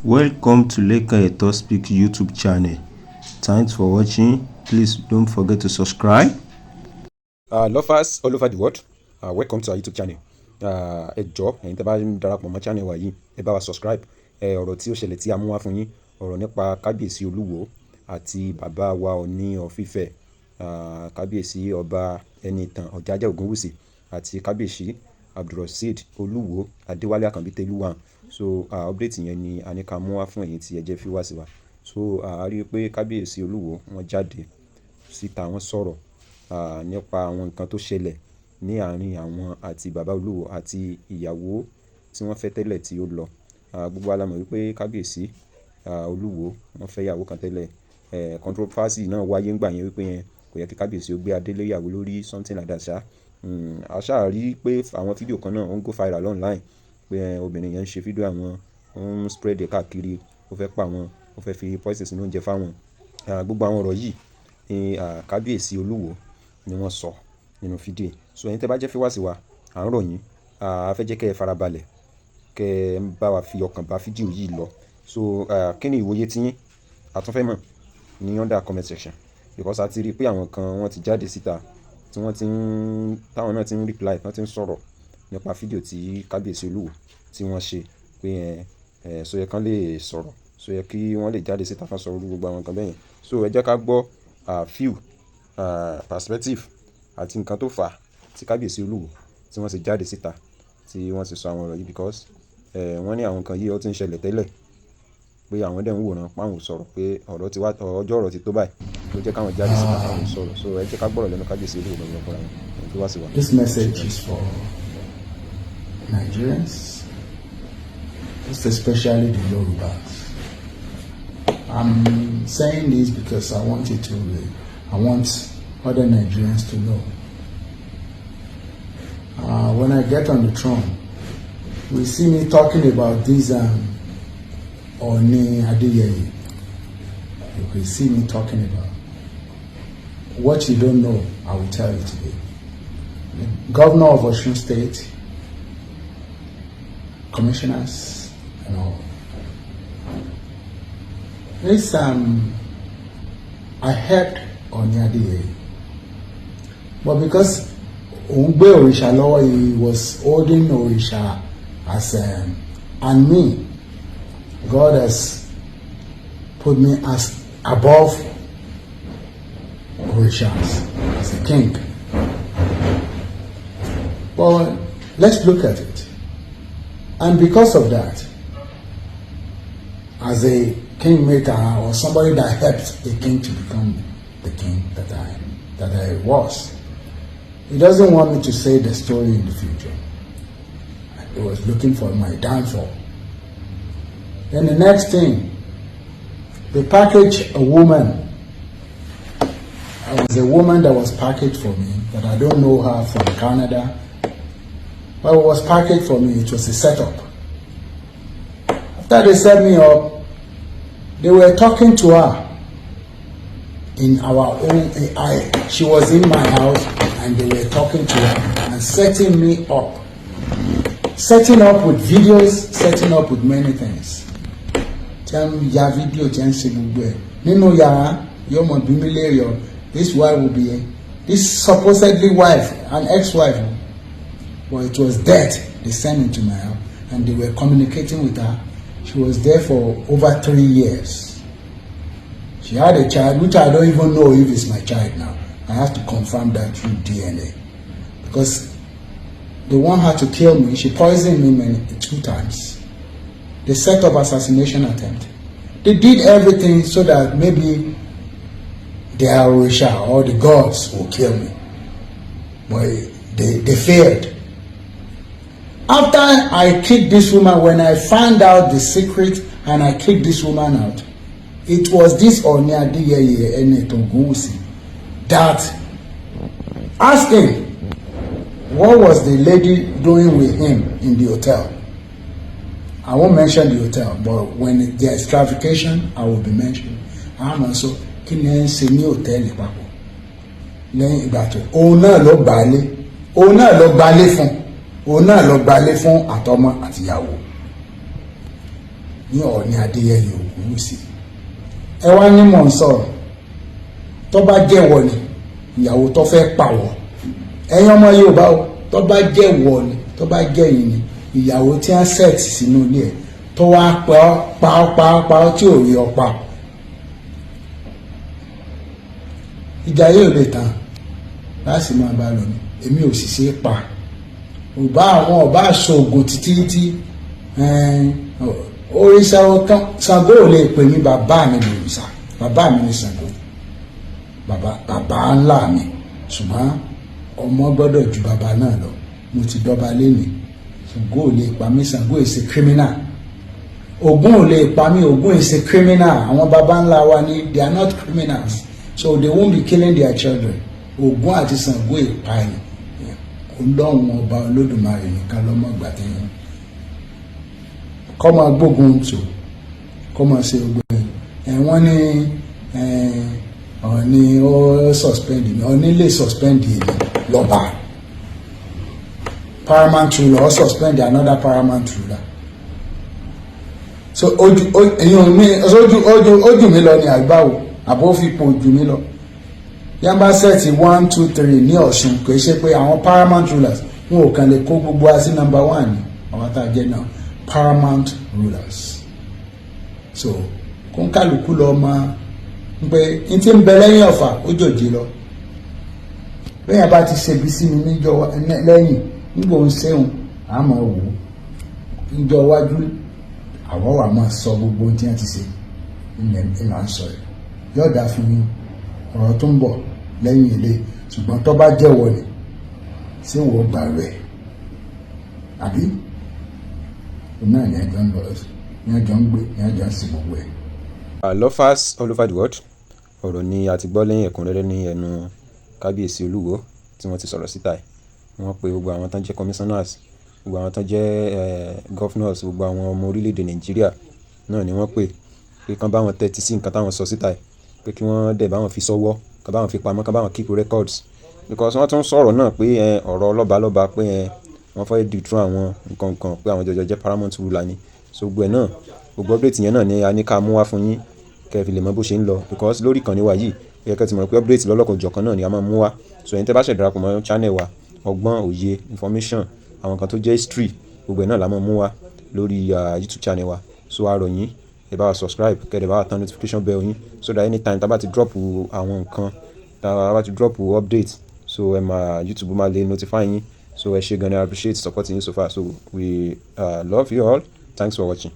Welcome to Leka Eto Speak YouTube channel. Thanks for watching. Please don't forget to subscribe. Lovers all over the world, welcome to our YouTube channel. Ẹ jọ̀ọ́ ẹ̀yin tẹ́ bá darapọ̀ mọ́ channel wa yìí, ẹ bá wa subscribe. Ọ̀rọ̀ tí ó ṣẹlẹ̀ tí a mú wá fún yín, ọ̀rọ̀ nípa kábíyèsí Olúwo àti bàbá wa Ooni of Ife, kábíyèsí ọba Ẹnìtàn Ọ̀jájá Ògúnwùsì àti kábíyèsí Abdulrasheed Olúwo Adéwálé Àkànbí Tẹ́lúwà. So update yẹn ni a ní ká mú wá fún ẹ̀yin tí ẹ jẹ́ viewers wa. So a rí i pé kábíyèsí Olúwo wọ́n jáde síta, wọ́n sọ̀rọ̀ nípa àwọn nǹkan tó ṣẹlẹ̀ ní àárín àwọn àti bàbá Olúwo àti ìyàwó tí wọ́n fẹ́ tẹ́lẹ̀ tí ó lọ. Gbogbo wa la mọ̀ wípé kábíyèsí Olúwo wọ́n fẹ́ ìyàwó kan tẹ́lẹ̀. Controversy náà wáyé ńgbà yẹn wípé yẹn kò yẹ kí kábíyèsí ó gbé adé lé ìyàwó lórí, something like that ṣá. A ṣáà rí pé àwọn fídíò kan náà ó ń go viral online pé obìnrin yẹn ń ṣe fídíò àwọn, ó ń spread káàkiri, ó fẹ́ pa wọn, ó fẹ́ fi poison sínú oúnjẹ fáwọn. Gbogbo àwọn ọ̀rọ̀ yìí ni kábíyèsí Olúwo ni wọ́n sọ nínú fídíò. So ẹ̀yin tẹ́ bá jẹ́ viewers wa, à ń rọ̀ yín, a fẹ́ jẹ́ kẹ́ ẹ farabalẹ̀, kẹ́ ẹ bá wa fi ọkàn bá fídíò yìí lọ. So kí ni ìwòye tí yín a tún fẹ́ mọ̀ ní under comment section, because a ti rí i pé àwọn kan wọ́n ti jáde síta tí wọ́n ti ń, táwọn náà ti ń reply, wọ́n ti ń sọ̀rọ̀ nípa fídíò tí kábíyèsí Olúwo tí wọ́n ṣe pé so yẹ kán lè sọ̀rọ̀, so yẹ kí wọ́n lè jáde síta kan sọ̀rọ̀ gbogbo àwọn nǹkan bẹ́yẹn. So ẹ jẹ́ ká gbọ́ view, perspective àti nǹkan tó fà á tí kábíyèsí Olúwo tí wọ́n ṣe jáde síta tí wọ́n ti sọ àwọn ọ̀rọ̀ yìí, because wọ́n ní àwọn nǹkan yìí ó ti ń ṣẹlẹ̀ tẹ́lẹ̀ pé àwọn dẹ̀ ń wòran páwọn sọ̀rọ̀ pé ọ̀rọ̀ ti wá, ọjọ́ ọ̀rọ̀ ti tó báyìí ló jẹ́ káwọn jáde síta káwọn sọ̀rọ̀. So ẹ jẹ́ ká gbọ́rọ̀ lẹ́nu kábíyèsí Olúwo lọ́wọ́ fúnra wọn tó wá sí wa. This message is for Nigerians, especially the Yorubas. I'm saying this because I want other Nigerians to know. When I get on the throne, we see me talking about this Ooni Adeyeye. You will see me talking about. What you don't know, I will tell you today. The governor of Osun State, commissioners, and all. This I helped Ooni Adeyeye, but because Ongbe Orisha law, he was holding Orisha as and me, God has put me as above Orishas, as a king. But let's look at it. And because of that, as a kingmaker or somebody that helped a king to become the king that I was, he doesn't want me to say the story in the future. He was looking for my downfall. Then the next thing, they packaged a woman. There was a woman that was packaged for me, but I don't know her, from Canada. But it was packaged for me, it was a setup. After they set me up, they were talking to her in our own, she was in my house, and they were talking to her and setting me up. Setting up with videos, setting up with many things. Ya video, Nino ya, this wife will be, this supposedly wife, an ex-wife, but it was death. They sent into my house and they were communicating with her. She was there for over 3 years. She had a child, which I don't even know if it's my child now. I have to confirm that through DNA. Because they want her to kill me. She poisoned me 2 times. They set up assassination attempt. They did everything so that maybe the Orisha or the gods will kill me. But they failed. After I kicked this woman, when I found out the secret and I kicked this woman out, it was this Ooni Adeyeye Enetogunwusi that asked him, what was the lady doing with him in the hotel? I won't mention the hotel, but when the extravaganza, I will be mentioning. I'm also kini se ní hòtẹ́ẹ̀lì papọ̀. Lẹ́yìn ìgbà tó òun náà ló gbalé fún àtọmọ àtìyàwó. ní Ọọ̀ni Adéyẹyè Ògúnwùsì. Ẹ wá ní mò ń sọ̀rọ̀ tó bá jẹ́wọ́ ni ìyàwó tó fẹ́ pàwọ̀, ẹ̀yin ọmọ Yorùbá o, tó bá jẹ́wọ́ ni tó bá jẹ́yìn ni ìyàwó tí wọ́n set sínú ilé ẹ̀ tó wá pa ọ́ tí ò rí ọ pa, ìjà yóò lè tán láti máa bá lọ ni. Èmi ò sì ṣe é pa ọba aṣoògùn títí òrìṣà ọtán Ṣàngó ò lè pè mí bàbá mi lòrìṣà, bàbá mi ní Ṣàngó, bàbá ńlá mi, ṣùgbọ́n ọmọ gbọ́dọ̀ ju bàbá náà lọ. Mo ti dọ́ba lẹ́nu. Ṣàngó ò lè pa mí, Ṣàngó is a criminal. Ògún ò lè pa mí, Ògún is a criminal. Àwọn bàbá ńlá wa ni they are not criminals, so they won't be killing their children. Ògún àti Ṣàngó ìpààyàn, Ọlọ́run ọba Olódùmarè nìkan ló mọ̀ gbàtẹ́yìn. Kọ́ máa gbógun tò, kọ́ máa ṣe ogun wọ́n ní Ọọ̀ni ó suspend mi, Ọọ̀ni lè suspend mi lọ́ba. Paramount ruler ó suspend another paramount ruler. So ojú mi lọ ní àgbáwò àbó fipò ojú mi lọ. Yamba sẹ́ẹ̀tì 1 2 3 ní Ọ̀ṣun, kò ṣe pé àwọn paramount rulers wọn ò kàn lè kó gbogbo wa sí number 1 ní àwọn tá a jẹ́ náà paramount rulers. So kó ń kálukú lọ máa ń pé n ti ń bẹ lẹ́yìn ọ̀fà ó jòjì lọ. Bẹ́ẹ̀ bá ti ṣebi sí mi níjọ lẹ́yìn nígbà òun ṣéun àmọ́ wò ó níjọ iwájú àwọn wà máa sọ gbogbo ohun tí wọ́n ti ṣe ilẹ̀ ìlànà sọ yìí yọ̀ọ̀dà fún yín ọ̀rọ̀ tó ń bọ̀ lẹ́yìn ilé. Ṣùgbọ́n tó bá jẹ́wọ́ ni ṣé wọ́n gbà rẹ̀ àbí náà ní ẹjọ́ ń lọ ní ẹjọ́ ń gbé ní ẹjọ́ ń sin gbogbo ẹ̀. Lovers all over the world, ọ̀rọ̀ ni a ti gbọ́ lẹ́yìn ẹ̀kúnrẹ́rẹ́ ní ẹnu kábíyèsí Olúwo tí wọ́n ti sọ̀rọ̀ síta ẹ̀. Wọ́n pe gbogbo àwọn tán jẹ́ commissioners, gbogbo àwọn tán jẹ́ governors, gbogbo àwọn ọmọ orílẹ̀-èdè Nàìjíríà náà ni wọ́n pè pé kán bá wọn tẹ́tí sí nǹkan táwọn sọ síta ẹ̀, pé kí wọ́n dẹ̀ bá wọn fi sọ́wọ́, kán bá wọn fi pamọ́, kán bá wọn keep records, because wọ́n tún sọ̀rọ̀ náà pé ọ̀rọ̀ lọ́balọ́ba pé wọ́n fẹ́ Detrone àwọn nǹkan kan pé àwọn jọjọ jẹ́ paramount ruler ni. So gbogbo ẹ̀ náà, gbogbo update yẹn náà ni a ní ká mú wá fún yín kẹ́ fi lè mọ bó ṣe ń lọ, because lórí ìkànnì wa yìí ẹ kẹ́ ti mọ̀ pé update lọ́lọ́kan òjọ̀kan náà ni a máa mú wá. So ẹ̀yin tẹ́ bá ṣẹ̀ darapọ̀ mọ́ channel wa, ọgbọ́n òye information àwọn kan tó jẹ́ history gbogbo ẹ̀ náà la máa mú wá lórí YouTube channel wa. So a rọ̀ yín ẹ bá wa subscribe, kẹ́ ẹ bá wa tan notification bell yín, so that anytime tá bá ti drop àwọn nǹkan, tá bá ti drop update, so YouTube máa lè notify yín. So ẹ ṣé gan ni, I appreciate support yín so far. So we love you all. Thanks for watching.